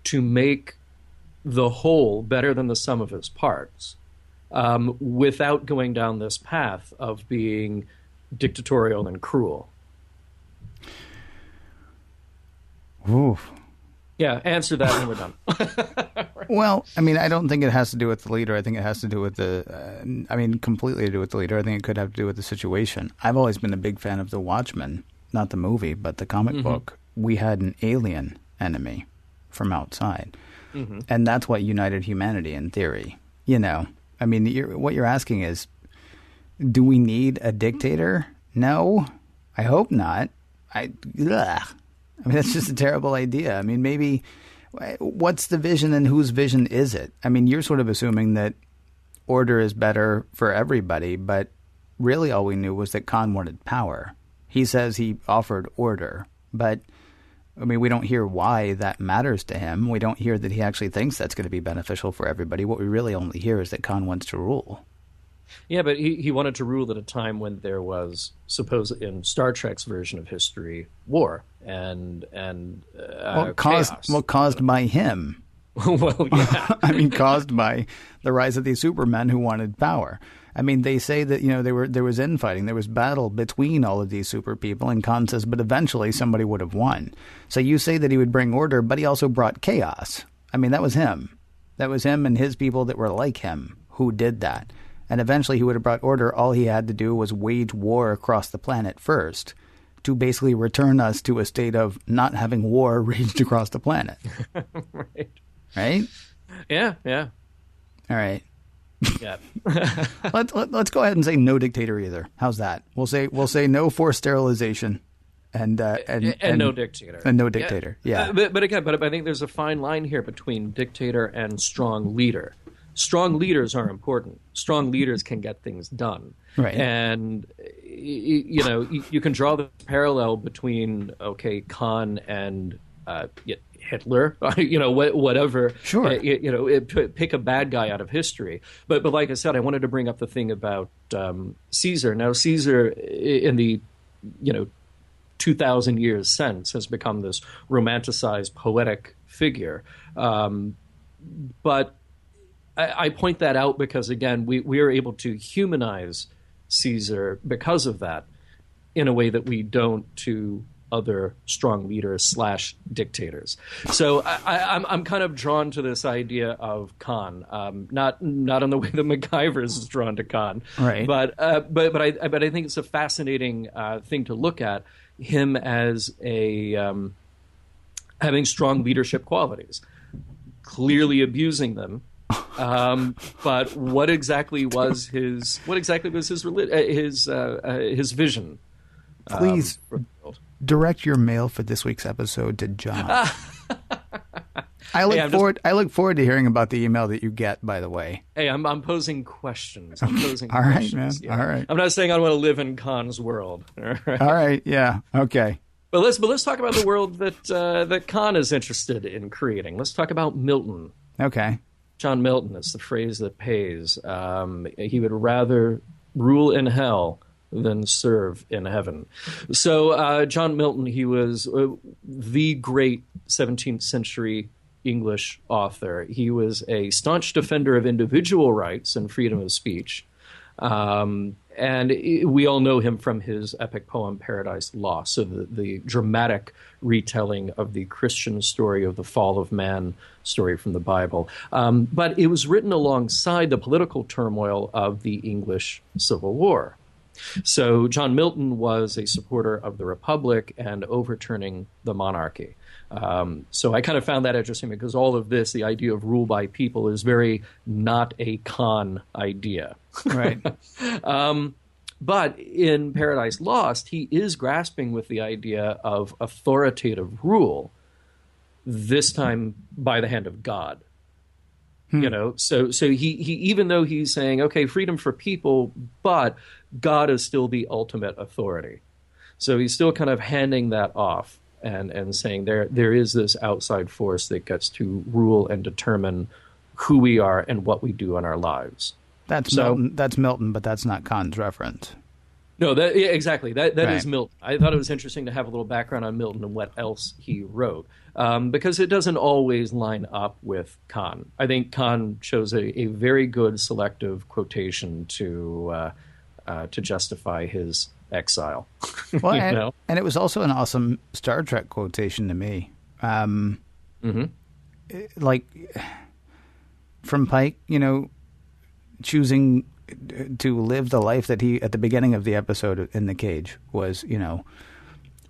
E: to make the whole better than the sum of its parts, without going down this path of being dictatorial and cruel?
C: Oof.
E: Yeah, answer that and we're done.
C: Well, I mean, I don't think it has to do with the leader. I think it has to do with completely to do with the leader. I think it could have to do with the situation. I've always been a big fan of The Watchmen, not the movie, but the comic book. We had an alien enemy from outside. Mm-hmm. And that's what united humanity in theory. I mean, what you're asking is, do we need a dictator? No, I hope not. I mean, that's just a terrible idea. I mean, maybe what's the vision and whose vision is it? I mean, you're sort of assuming that order is better for everybody, but really all we knew was that Khan wanted power. He says he offered order, but I mean, we don't hear why that matters to him. We don't hear that he actually thinks that's going to be beneficial for everybody. What we really only hear is that Khan wants to rule.
E: Yeah, but he wanted to rule at a time when there was, in Star Trek's version of history, war and chaos.
C: Caused by him.
E: Well, yeah.
C: I mean, caused by the rise of these supermen who wanted power. I mean, they say that, there was infighting, there was battle between all of these super people, and Khan says, but eventually somebody would have won. So you say that he would bring order, but he also brought chaos. I mean, that was him. That was him and his people that were like him who did that. And eventually he would have brought order. All he had to do was wage war across the planet first to basically return us to a state of not having war raged across the planet.
E: Right.
C: Right?
E: Yeah.
C: All right.
E: Yeah.
C: Let's go ahead and say no dictator either. How's that? We'll say no forced sterilization and
E: no dictator.
C: And no dictator. Yeah.
E: But I think there's a fine line here between dictator and strong leader. Strong leaders are important. Strong leaders can get things done.
C: Right.
E: And you can draw the parallel between Khan and Hitler, whatever.
C: Sure.
E: Pick a bad guy out of history. But like I said, I wanted to bring up the thing about Caesar. Now, Caesar, in the 2,000 years since, has become this romanticized, poetic figure. But I point that out because, again, we are able to humanize Caesar because of that in a way that we don't to other strong leaders / dictators. So I'm kind of drawn to this idea of Khan, not in the way that MacGyver's is drawn to Khan,
C: right?
E: But I think it's a fascinating thing to look at him as having strong leadership qualities, clearly abusing them. But what exactly was his vision?
C: Please direct your mail for this week's episode to John. I look forward to hearing about the email that you get, by the way.
E: Hey, I'm posing questions.
C: All right, man. Yeah. All right.
E: I'm not saying I want to live in Khan's world. All
C: right. Yeah. Okay.
E: But let's talk about the world that Khan is interested in creating. Let's talk about Milton.
C: Okay.
E: John Milton is the phrase that pays. He would rather rule in hell than serve in heaven. So John Milton, he was the great 17th century English author. He was a staunch defender of individual rights and freedom of speech. And we all know him from his epic poem Paradise Lost, so the dramatic retelling of the Christian story of the fall of man, story from the Bible. But it was written alongside the political turmoil of the English Civil War. So John Milton was a supporter of the Republic and overturning the monarchy. So I kind of found that interesting because all of this, the idea of rule by people, is very not a Khan idea.
C: Right.
E: But in Paradise Lost, he is grasping with the idea of authoritative rule, this time by the hand of God. You know, so he even though he's saying, okay, freedom for people, but God is still the ultimate authority. So he's still kind of handing that off and saying there is this outside force that gets to rule and determine who we are and what we do in our lives.
C: That's Milton, but that's not Khan's reference.
E: No, exactly. That
C: Right.
E: is Milton. I thought it was interesting to have a little background on Milton and what else he wrote, because it doesn't always line up with Khan. I think Khan chose a very good selective quotation to justify his exile.
C: Well,
E: You know?
C: and it was also an awesome Star Trek quotation to me. Like from Pike, you know, choosing to live the life that he, at the beginning of the episode in the cage, was, you know,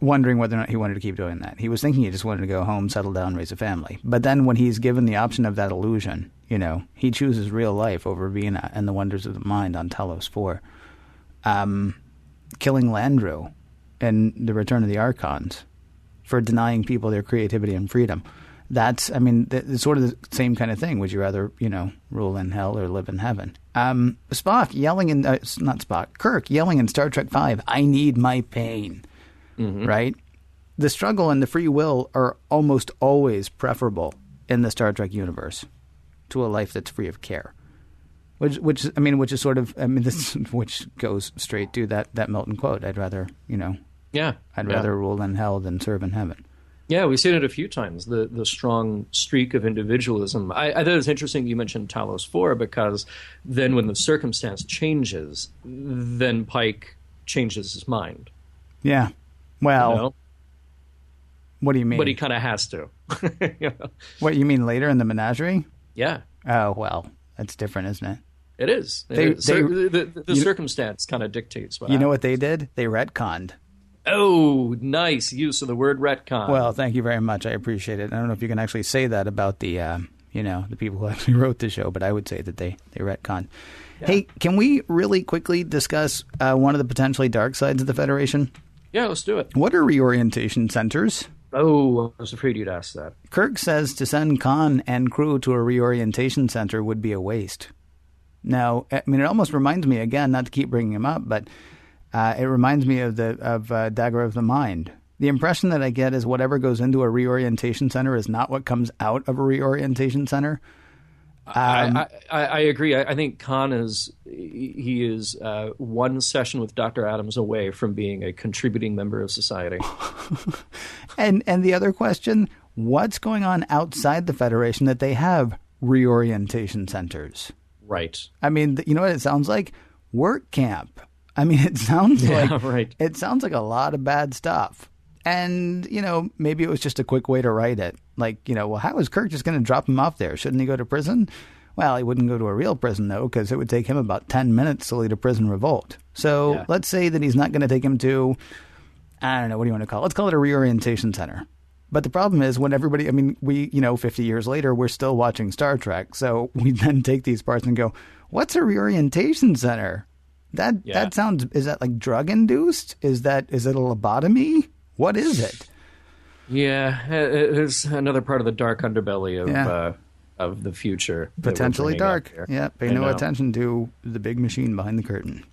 C: wondering whether or not he wanted to keep doing that. He was thinking he just wanted to go home, settle down, raise a family. But then when he's given the option of that illusion, you know, he chooses real life over Vina and the wonders of the mind on Talos 4. Killing Landru in The Return of the Archons for denying people their creativity and freedom. That's, I mean, it's sort of the same kind of thing. Would you rather, you know, rule in hell or live in heaven? Spock yelling in, not Spock, Kirk yelling in Star Trek V, I need my pain, right? The struggle and the free will are almost always preferable in the Star Trek universe to a life that's free of care. Which is sort of, which goes straight to that Milton quote. I'd rather, you know, I'd rather rule in hell than serve in heaven.
E: Yeah, we've seen it a few times, the strong streak of individualism. I thought it was interesting you mentioned Talos 4, because then when the circumstance changes, then Pike changes his mind.
C: Yeah. Well,
E: You know?
C: What do you mean?
E: But he kind of has to. You know?
C: What, you mean later in the menagerie?
E: Yeah.
C: Oh, well, that's different, isn't it?
E: It is. The circumstance kind of dictates what
C: You know
E: happens.
C: what they did? They retconned.
E: Oh, nice use of the word retcon.
C: Well, thank you very much. I appreciate it. I don't know if you can actually say that about the, you know, the people who actually wrote the show, but I would say that they retconned. Yeah. Hey, can we really quickly discuss one of the potentially dark sides of the Federation?
E: Yeah, let's do it.
C: What are reorientation centers?
E: Oh, I was afraid you'd ask that.
C: Kirk says to send Khan and crew to a reorientation center would be a waste. Now, I mean, it almost reminds me, again, not to keep bringing him up, but it reminds me of Dagger of the Mind. The impression that I get is whatever goes into a reorientation center is not what comes out of a reorientation center.
E: I agree. I think Khan is one session with Dr. Adams away from being a contributing member of society.
C: And the other question, what's going on outside the Federation that they have reorientation centers?
E: Right.
C: I mean, you know what it sounds like? Work camp. I mean, it sounds it sounds like a lot of bad stuff. And, you know, maybe it was just a quick way to write it. Like, you know, well, how is Kirk just going to drop him off there? Shouldn't he go to prison? Well, he wouldn't go to a real prison, though, because it would take him about 10 minutes to lead a prison revolt. So let's say that he's not going to take him to, I don't know, what do you want to call it? Let's call it a reorientation center. But the problem is when everybody, I mean, we, you know, 50 years later, we're still watching Star Trek. So we then take these parts and go, what's a reorientation center? That sounds, is that like drug induced? Is it a lobotomy? What is it?
E: Yeah, it's another part of the dark underbelly of the future.
C: Potentially dark. Yeah, pay no attention to the big machine behind the curtain.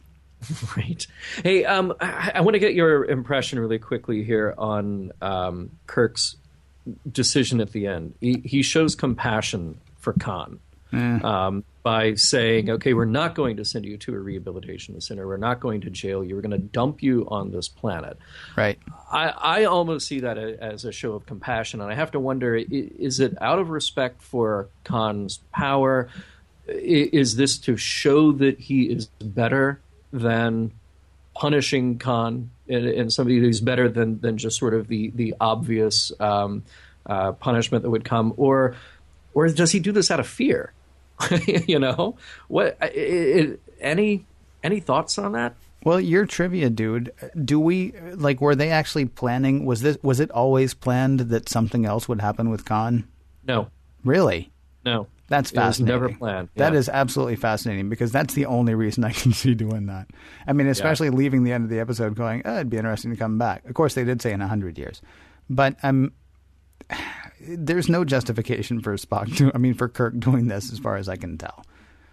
E: Right. Hey, I want to get your impression really quickly here on Kirk's decision at the end. He shows compassion for Khan by saying, okay, we're not going to send you to a rehabilitation center. We're not going to jail you. We're going to dump you on this planet.
C: Right.
E: I almost see that as a show of compassion. And I have to wonder, is it out of respect for Khan's power? Is this to show that he is better than punishing Khan and somebody who's better than just sort of the obvious punishment that would come? Or does he do this out of fear? You know, what? Any thoughts on that?
C: Well, your trivia dude, were they actually planning, was it always planned that something else would happen with Khan?
E: No.
C: Really?
E: No.
C: That's fascinating.
E: It was never planned. Yeah.
C: That is absolutely fascinating, because that's the only reason I can see doing that. I mean, especially leaving the end of the episode going, it'd be interesting to come back. Of course, they did say in 100 years. But there's no justification for for Kirk doing this, as far as I can tell.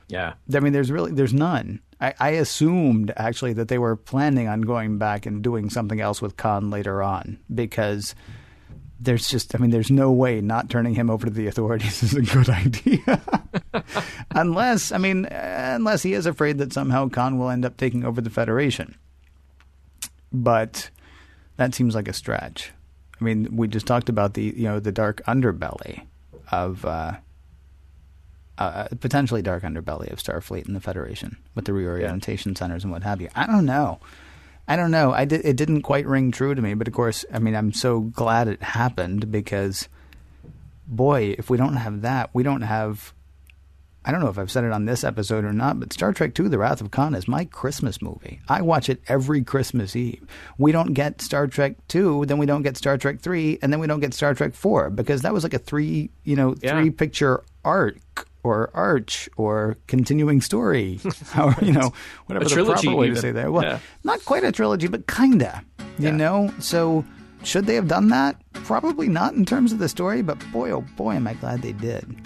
E: Yeah.
C: I mean, there's none. I assumed, actually, that they were planning on going back and doing something else with Khan later on, because there's no way not turning him over to the authorities is a good idea. unless he is afraid that somehow Khan will end up taking over the Federation. But that seems like a stretch. I mean, we just talked about the dark underbelly of potentially dark underbelly of Starfleet and the Federation with the reorientation centers and what have you. I don't know. It didn't quite ring true to me, but of course, I mean, I'm so glad it happened, because, boy, if we don't have that, we don't have. I don't know if I've said it on this episode or not, but Star Trek II: The Wrath of Khan is my Christmas movie. I watch it every Christmas Eve. We don't get Star Trek II, then we don't get Star Trek III, and then we don't get Star Trek IV, because that was like a three picture arc or arch or continuing story. Whatever the proper way to say that. Well, not quite a trilogy, but kinda. You know? So should they have done that? Probably not in terms of the story, but boy, oh boy, am I glad they did.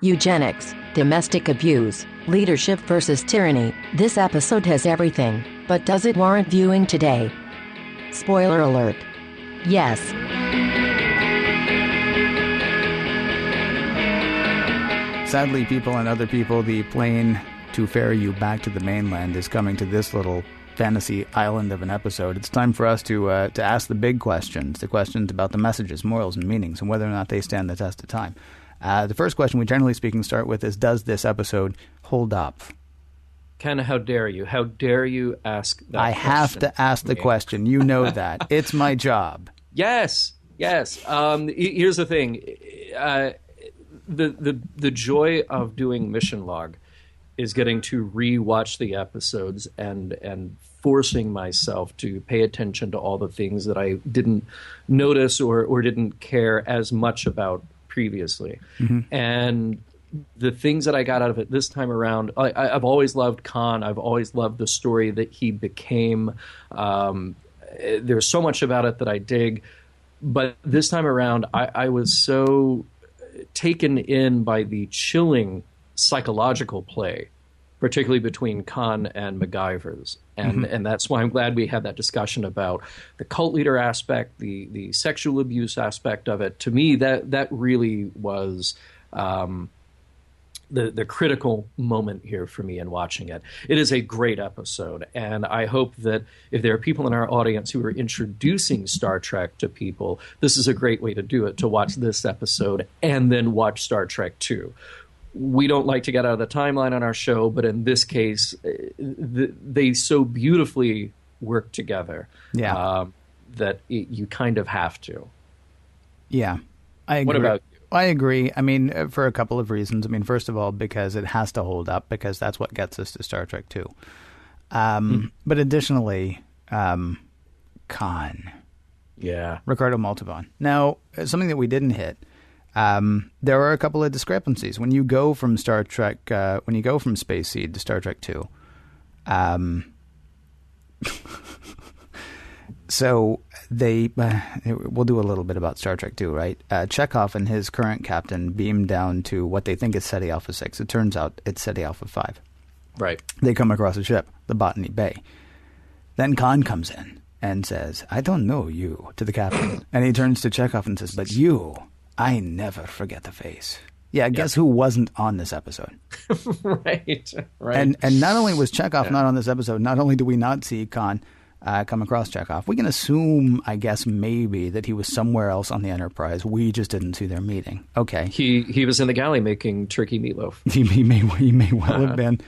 B: Eugenics, domestic abuse, leadership versus tyranny. This episode has everything, but does it warrant viewing today? Spoiler alert. Yes.
C: Sadly, people and other people, the plane to ferry you back to the mainland is coming to this little fantasy island of an episode. It's time for us to ask the big questions, the questions about the messages, morals, and meanings, and whether or not they stand the test of time. The first question we generally speaking start with is, does this episode hold up?
E: Ken, how dare you? How dare you ask that question?
C: I have to ask the question. You know that. It's my job.
E: Yes. Here's the thing. The joy of doing Mission Log is getting to re-watch the episodes and forcing myself to pay attention to all the things that I didn't notice or didn't care as much about previously. Mm-hmm. And the things that I got out of it this time around, I've always loved Khan. I've always loved the story that he became. There's so much about it that I dig. But this time around, I was so taken in by the chilling psychological play, particularly between Khan and MacGyver's. And that's why I'm glad we had that discussion about the cult leader aspect, the sexual abuse aspect of it. To me, that really was the critical moment here for me in watching it. It is a great episode, and I hope that if there are people in our audience who are introducing Star Trek to people, this is a great way to do it, to watch this episode and then watch Star Trek 2. We don't like to get out of the timeline on our show, but in this case, they so beautifully work together that you kind of have to.
C: Yeah, I agree.
E: What about you?
C: I agree. I mean, for a couple of reasons. I mean, first of all, because it has to hold up, because that's what gets us to Star Trek 2. But additionally, Khan.
E: Yeah.
C: Ricardo Montalban. Now, something that we didn't hit. There are a couple of discrepancies when you go from Star Trek, when you go from Space Seed to Star Trek 2. So we'll do a little bit about Star Trek 2, right? Chekhov and his current captain beam down to what they think is Ceti Alpha 6. It turns out it's Ceti Alpha 5.
E: Right.
C: They come across a ship, the Botany Bay. Then Khan comes in and says, "I don't know you," to the captain. And he turns to Chekhov and says, "But you, I never forget the face." Yeah, guess who wasn't on this episode?
E: Right.
C: And not only was Chekhov not on this episode, not only do we not see Khan come across Chekhov, we can assume, I guess, maybe that he was somewhere else on the Enterprise. We just didn't see their meeting. Okay.
E: He was in the galley making turkey meatloaf.
C: He may well have been.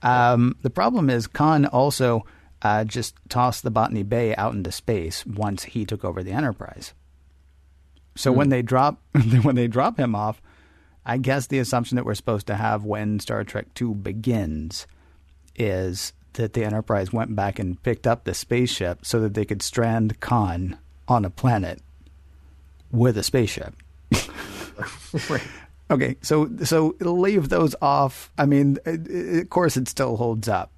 C: The problem is Khan also just tossed the Botany Bay out into space once he took over the Enterprise. So when they drop him off, I guess the assumption that we're supposed to have when Star Trek II begins is that the Enterprise went back and picked up the spaceship so that they could strand Khan on a planet with a spaceship.
E: Right.
C: Okay, so leave those off. I mean, of course, it still holds up.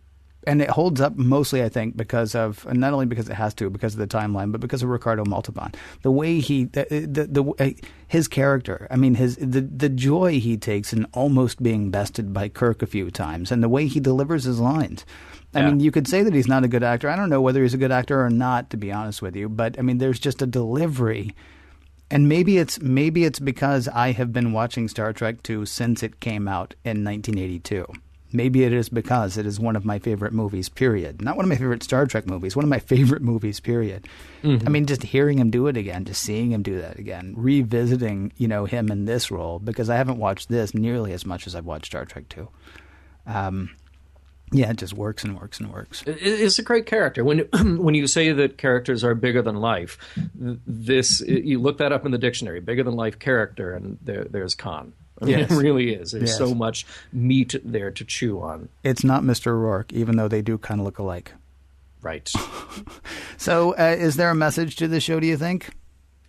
C: And it holds up mostly, I think, because of, and not only because it has to, because of the timeline, but because of Ricardo Montalban. The way his character, I mean, the joy he takes in almost being bested by Kirk a few times, and the way he delivers his lines. I mean, you could say that he's not a good actor. I don't know whether he's a good actor or not, to be honest with you. But I mean, there's just a delivery. And maybe it's because I have been watching Star Trek II since it came out in 1982. Maybe it is because it is one of my favorite movies, period. Not one of my favorite Star Trek movies, one of my favorite movies, period. Mm-hmm. I mean, just hearing him do it again, just seeing him do that again, revisiting, him in this role, because I haven't watched this nearly as much as I've watched Star Trek II. Yeah, it just works and works and works.
E: It's a great character. When you say that characters are bigger than life, you look that up in the dictionary, bigger than life character, and there's Khan. I mean,
C: yes.
E: It really is. There's so much meat there to chew on.
C: It's not Mr. Rourke, even though they do kind of look alike.
E: Right.
C: So is there a message to the show, do you think?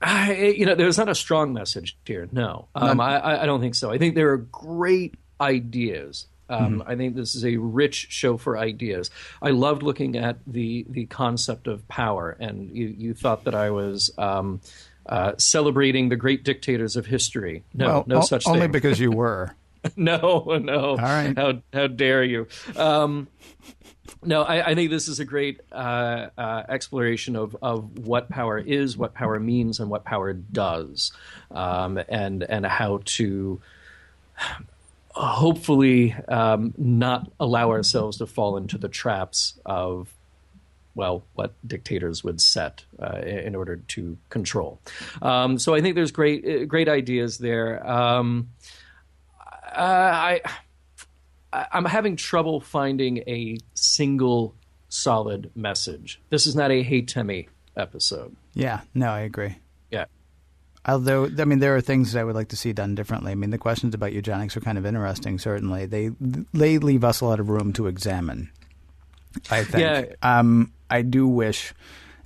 E: There's not a strong message here, no. I don't think so. I think there are great ideas. I think this is a rich show for ideas. I loved looking at the concept of power, and you thought that I was celebrating the great dictators of history. No such thing.
C: Only because you were.
E: No.
C: All right.
E: How dare you? No, I think this is a great exploration of what power is, what power means, and what power does, and how to hopefully not allow ourselves to fall into the traps of, well, what dictators would set in order to control. So I think there's great ideas there. I'm having trouble finding a single solid message. This is not a Hey Timmy episode.
C: Yeah, no, I agree.
E: Yeah.
C: Although, I mean, there are things that I would like to see done differently. I mean, the questions about eugenics are kind of interesting, certainly. They leave us a lot of room to examine, I think. Yeah.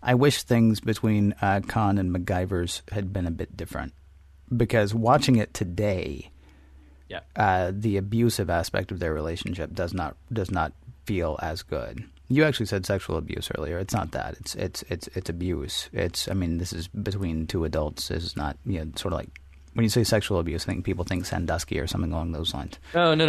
C: I wish things between Khan and MacGyver's had been a bit different. Because watching it today, the abusive aspect of their relationship does not feel as good. You actually said sexual abuse earlier. It's not that. It's abuse. I mean, this is between two adults. This is not, sort of like when you say sexual abuse, I think people think Sandusky or something along those lines.
E: Oh, no.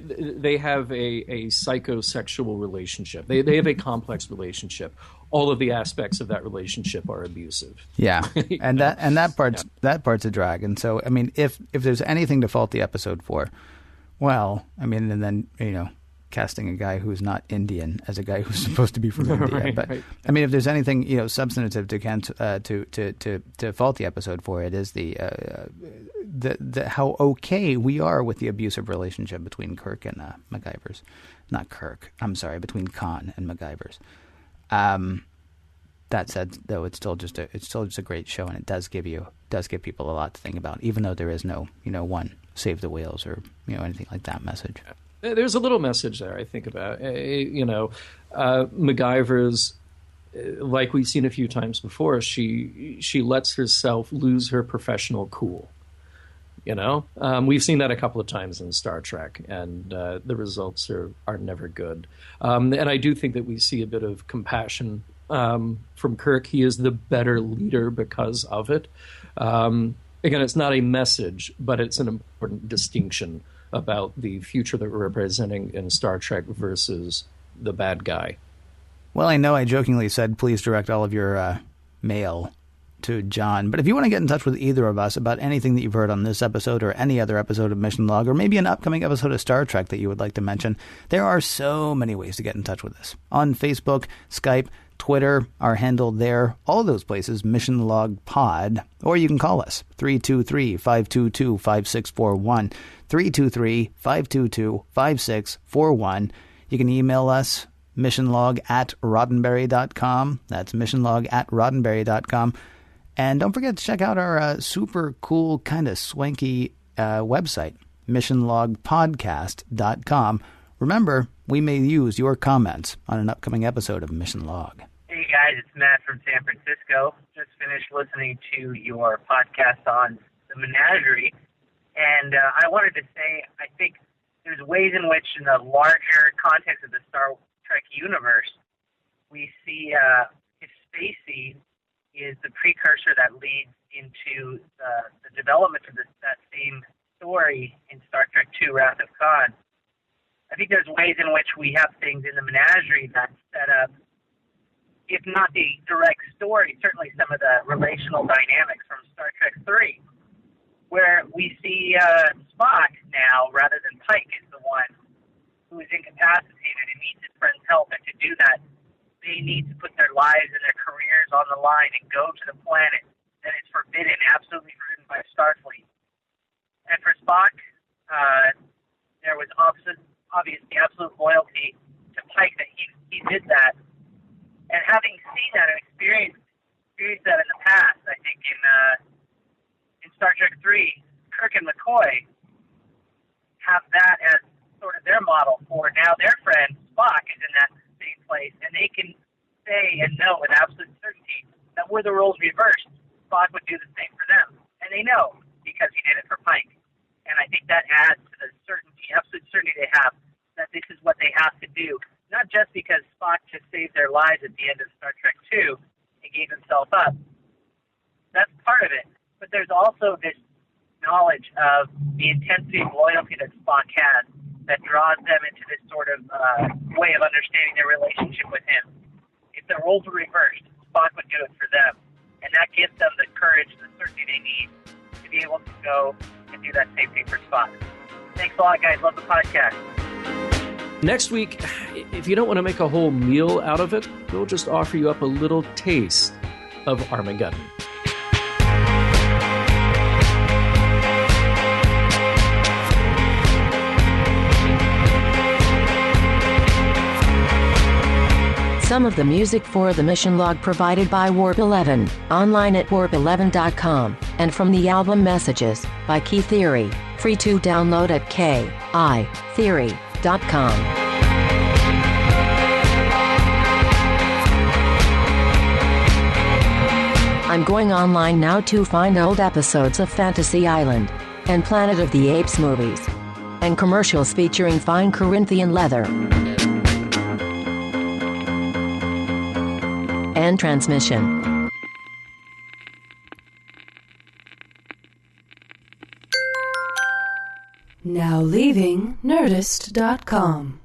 E: They have a psychosexual relationship. They have a complex relationship. All of the aspects of that relationship are abusive.
C: Yeah, and that part's a drag. And so, I mean, if there's anything to fault the episode for, well, I mean, and then casting a guy who's not Indian as a guy who's supposed to be from India.
E: Right,
C: but
E: right.
C: I mean, if there's anything substantive to fault the episode for, it is the how okay we are with the abusive relationship between Kirk and MacGyver's. Not Kirk. I'm sorry, between Khan and MacGyver's. That said, though, it's still just a great show, and it does give people a lot to think about, even though there is no one save the whales or anything like that message.
E: There's a little message there, I think, about MacGyver's, like we've seen a few times before. She lets herself lose her professional cool. We've seen that a couple of times in Star Trek, and the results are never good. And I do think that we see a bit of compassion from Kirk. He is the better leader because of it. Again, it's not a message, but it's an important distinction about the future that we're representing in Star Trek versus the bad guy.
C: Well, I know I jokingly said, please direct all of your mail to John. But if you want to get in touch with either of us about anything that you've heard on this episode or any other episode of Mission Log, or maybe an upcoming episode of Star Trek that you would like to mention, there are so many ways to get in touch with us. On Facebook, Skype, Twitter, our handle there, all of those places, Mission Log Pod, or you can call us, 323-522-5641, 323-522-5641. You can email us missionlog@roddenberry.com. That's missionlog@roddenberry.com. And don't forget to check out our super cool, kind of swanky website, missionlogpodcast.com. Remember, we may use your comments on an upcoming episode of Mission Log.
F: Hey guys, it's Matt from San Francisco. Just finished listening to your podcast on the menagerie. And I wanted to say, I think there's ways in which, in the larger context of the Star Trek universe, we see if Spacey is the precursor that leads into the development of that same story in Star Trek II, Wrath of Khan. I think there's ways in which we have things in the menagerie that set up, if not the direct story, certainly some of the relational dynamics from Star Trek III, where we see Spock now, rather than Pike, is the one who is incapacitated and needs his friend's help, and to do that, they need to put their lives and their careers on the line and go to the planet that is forbidden, absolutely forbidden by Starfleet. And for Spock, there was obviously absolute loyalty to Pike that he did that. And having seen that and experienced that in the past, I think in Star Trek III, Kirk and McCoy have that as sort of their model for now their friend Spock is in that same place, and they can say and know with absolute certainty that were the roles reversed, Spock would do the same for them. And they know because he did it for Pike. And I think that adds to the certainty, absolute certainty they have that this is what they have to do. Not just because Spock just saved their lives at the end of Star Trek II and gave himself up. That's part of it. But there's also this knowledge of the intensity of loyalty that Spock has that draws them into this sort of way of understanding their relationship with him. If the roles were reversed, Spock would do it for them. And that gives them the courage and the certainty they need to be able to go and do that same thing for Spock. Thanks a lot, guys. Love the podcast.
E: Next week, if you don't want to make a whole meal out of it, we'll just offer you up a little taste of Armageddon.
B: Some of the music for the Mission Log provided by Warp 11, online at warp11.com, and from the album Messages by Key Theory, free to download at kitheory.com. I'm going online now to find old episodes of Fantasy Island and Planet of the Apes movies and commercials featuring fine Corinthian leather. End transmission.
A: Now leaving Nerdist.com.